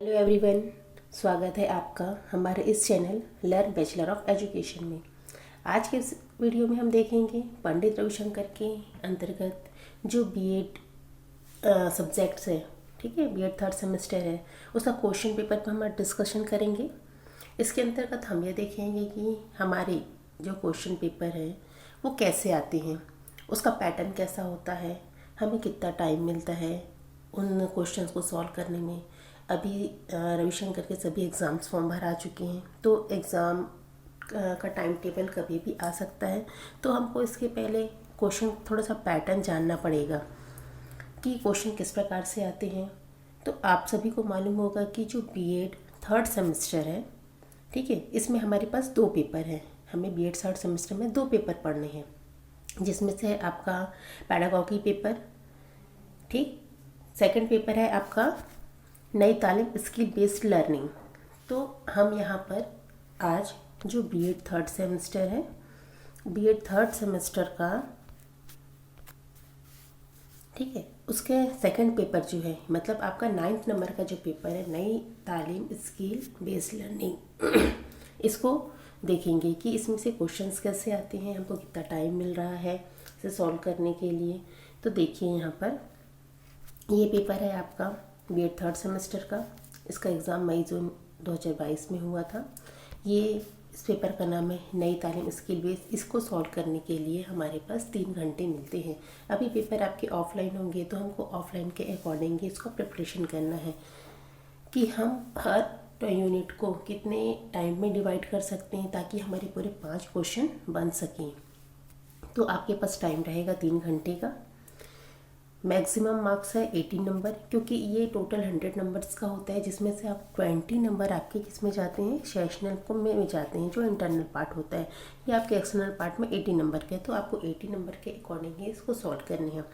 Hello everyone, स्वागत है आपका हमारे इस channel learn bachelor of education में। आज के इस वीडियो में हम देखेंगे पंडित रविशंकर के अंतर्गत जो बीएड सब्जेक्ट्स है, ठीक है, बीएड थर्ड सेमेस्टर है, उसका क्वेश्चन पेपर पर हम डिस्कशन करेंगे। इसके अंतर्गत हम यह देखेंगे कि हमारे जो क्वेश्चन पेपर है वो कैसे आते हैं, उसका पैटर्न कैसा होता है, हमें कितना टाइम मिलता है उन क्वेश्चंस को सॉल्व करने में। अभी रविशंकर के सभी एग्ज़ाम्स फॉर्म भर आ चुके हैं, तो एग्ज़ाम का टाइम टेबल कभी भी आ सकता है। तो हमको इसके पहले क्वेश्चन थोड़ा सा पैटर्न जानना पड़ेगा कि क्वेश्चन किस प्रकार से आते हैं। तो आप सभी को मालूम होगा कि जो बीएड थर्ड सेमेस्टर है, ठीक है, इसमें हमारे पास 2 पेपर हैं। हमें बीएड थर्ड सेमेस्टर में 2 पेपर पढ़ने हैं, जिसमें से है आपका पैडागॉजी पेपर, ठीक। सेकंड पेपर है आपका नई तालीम स्किल बेस्ड लर्निंग। तो हम यहाँ पर आज जो बीएड थर्ड सेमेस्टर है, बीएड थर्ड सेमेस्टर का, ठीक है, उसके सेकंड पेपर जो है, मतलब आपका 9th नंबर का जो पेपर है नई तालीम स्किल बेस्ड लर्निंग, इसको देखेंगे कि इसमें से क्वेश्चंस कैसे आते हैं, हमको कितना टाइम मिल रहा है इसे सॉल्व करने के लिए। तो देखिए यहाँ पर ये पेपर है आपका बीएड थर्ड सेमेस्टर का। इसका एग्ज़ाम मई जून 2022 में हुआ था। ये इस पेपर का नाम है नई तालीम स्किल बेस। इसको सॉल्व करने के लिए हमारे पास 3 घंटे मिलते हैं। अभी पेपर आपके ऑफलाइन होंगे तो हमको ऑफलाइन के अकॉर्डिंग ही इसको प्रिपरेशन करना है कि हम हर यूनिट को कितने टाइम में डिवाइड कर सकते हैं ताकि हमारे पूरे 5 क्वेश्चन बन सकें। तो आपके पास टाइम रहेगा 3 घंटे का। मैक्सिमम मार्क्स है 18 नंबर, क्योंकि ये टोटल 100 नंबर्स का होता है, जिसमें से आप 20 नंबर आपके किस में जाते हैं, सेशनल को में जाते हैं, जो इंटरनल पार्ट होता है। ये आपके एक्सटर्नल पार्ट में 80 नंबर के, तो आपको 80 नंबर के अकॉर्डिंग ही इसको सॉल्व करनी है।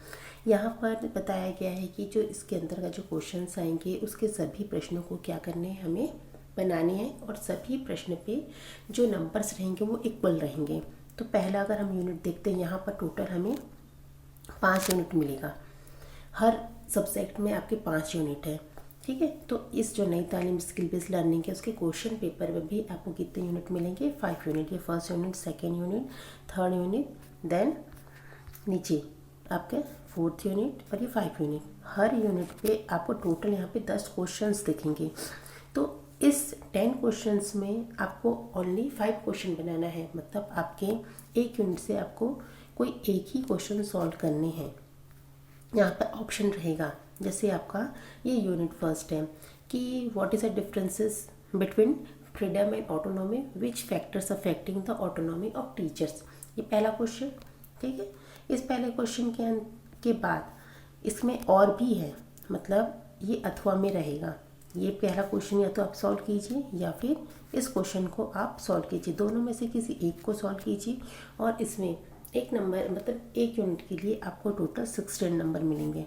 यहाँ पर बताया गया है कि जो इसके अंदर का जो क्वेश्चन आएंगे उसके सभी प्रश्नों को क्या करने हैं, हमें बनाने हैं, और सभी प्रश्न पे जो नंबर्स रहेंगे वो इक्वल रहेंगे। तो पहला अगर हम यूनिट देखते हैं, यहाँ पर टोटल हमें 5 यूनिट मिलेगा। हर सब्जेक्ट में आपके 5 यूनिट है, ठीक है। तो इस जो नई तालीम स्किल बेस्ड लर्निंग है उसके क्वेश्चन पेपर में भी आपको कितने यूनिट मिलेंगे, 5 यूनिट। ये first unit, second unit, third unit, then नीचे आपके 4th यूनिट और ये 5 यूनिट। हर यूनिट पे आपको टोटल यहाँ पे 10 क्वेश्चंस दिखेंगे। तो इस 10 क्वेश्चंस में आपको ओनली 5 क्वेश्चन बनाना है, मतलब आपके एक यूनिट से आपको कोई एक ही क्वेश्चन सॉल्व करने हैं। यहाँ पर ऑप्शन रहेगा, जैसे आपका ये यूनिट फर्स्ट है कि what is the differences between freedom and autonomy, which factors affecting the autonomy of teachers. ये पहला क्वेश्चन, ठीक है। इस पहले क्वेश्चन के बाद इसमें और भी है, मतलब ये अथवा में रहेगा। ये पहला क्वेश्चन या तो आप सॉल्व कीजिए या फिर इस क्वेश्चन को आप सॉल्व कीजिए, दोनों में से किसी एक को सॉल्व कीजिए। और इसमें एक नंबर, मतलब एक यूनिट के लिए आपको टोटल 16 नंबर मिलेंगे।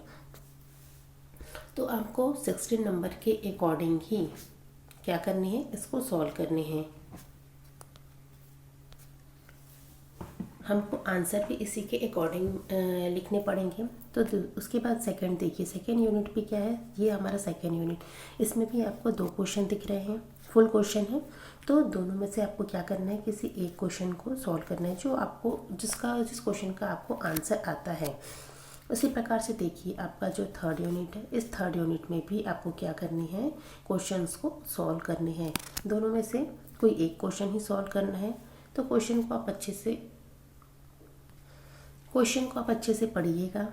तो आपको 16 नंबर के अकॉर्डिंग ही क्या करनी है, इसको सॉल्व करने हैं। हमको आंसर भी इसी के अकॉर्डिंग लिखने पड़ेंगे। तो उसके बाद सेकंड देखिए, सेकंड यूनिट भी क्या है, ये हमारा सेकंड यूनिट। इसमें भी आपको 2 क्वेश्चन दिख रहे हैं, फुल क्वेश्चन है। तो दोनों में से आपको क्या करना है, किसी एक क्वेश्चन को सॉल्व करना है जो आपको जिस क्वेश्चन का आपको आंसर आता है। उसी प्रकार से देखिए आपका जो थर्ड यूनिट है, इस थर्ड यूनिट में भी आपको क्या करनी है, क्वेश्चंस को सॉल्व करने हैं। दोनों में से कोई एक क्वेश्चन ही सॉल्व करना है। तो क्वेश्चन को आप अच्छे से पढ़िएगा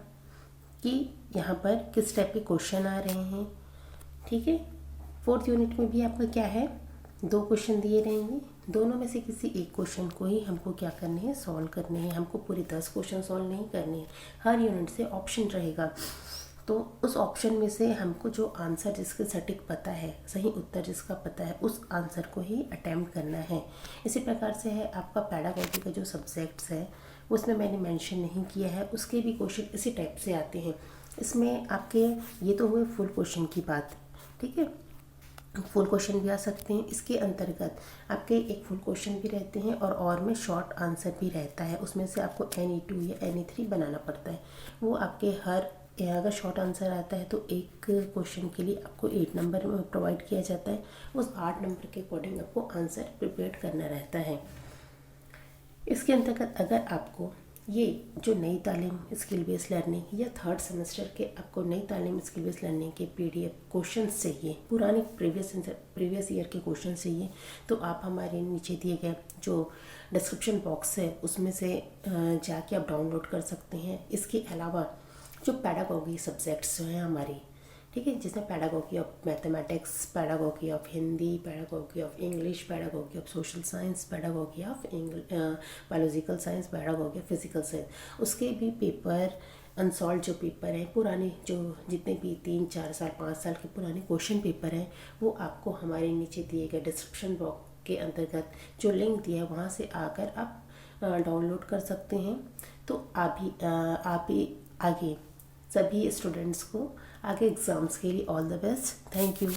कि यहाँ पर किस टाइप के क्वेश्चन आ रहे हैं, ठीक है। 4th यूनिट में भी आपका क्या है, 2 क्वेश्चन दिए रहेंगे, दोनों में से किसी एक क्वेश्चन को ही हमको क्या करने हैं, सॉल्व करने हैं। हमको पूरे 10 क्वेश्चन सॉल्व नहीं करने हैं। हर यूनिट से ऑप्शन रहेगा, तो उस ऑप्शन में से हमको जो आंसर जिसके सटीक पता है, सही उत्तर जिसका पता है, उस आंसर को ही अटैम्प्ट करना है। इसी प्रकार से है आपका पैडागॉजी का जो सब्जेक्ट्स है, उसमें मैंने मेंशन नहीं किया है, उसके भी क्वेश्चन इसी टाइप से आते हैं। इसमें आपके ये तो हुए फुल क्वेश्चन की बात, ठीक है। फुल क्वेश्चन भी आ सकते हैं। इसके अंतर्गत आपके एक फुल क्वेश्चन भी रहते हैं और में शॉर्ट आंसर भी रहता है। उसमें से आपको NE2 या NE3 बनाना पड़ता है। वो आपके हर अगर शॉर्ट आंसर आता है तो एक क्वेश्चन के लिए आपको 8 नंबर में प्रोवाइड किया जाता है। उस 8 नंबर के अकॉर्डिंग आपको आंसर प्रिपेयर करना रहता है। इसके अंतर्गत अगर आपको ये जो नई तालीम स्किल बेस्ड लर्निंग या थर्ड सेमेस्टर के आपको नई तालीम स्किल बेस्ड लर्निंग के PDF क्वेश्चन चाहिए, पुराने प्रीवियस ईयर के क्वेश्चन चाहिए, तो आप हमारे नीचे दिए गए जो डिस्क्रिप्शन बॉक्स है उसमें से जाके आप डाउनलोड कर सकते हैं। इसके अलावा जो पैडागॉजी सब्जेक्ट्स जो हैं हमारी, ठीक है, जिसमें pedagogy of mathematics, pedagogy of Hindi, pedagogy of English, pedagogy of social science, pedagogy of biological science, pedagogy of physical science, उसके भी पेपर अनसॉल्व जो पेपर हैं पुराने, जो जितने भी 3-4 साल 5 साल के पुराने क्वेश्चन पेपर हैं, वो आपको हमारे नीचे दिए गए डिस्क्रिप्शन बॉक्स के अंतर्गत जो लिंक दिया है वहाँ से आकर आप डाउनलोड कर सकते हैं। तो आप भी आगे सभी स्टूडेंट्स को आगे एग्ज़ाम्स के लिए all the best. Thank you.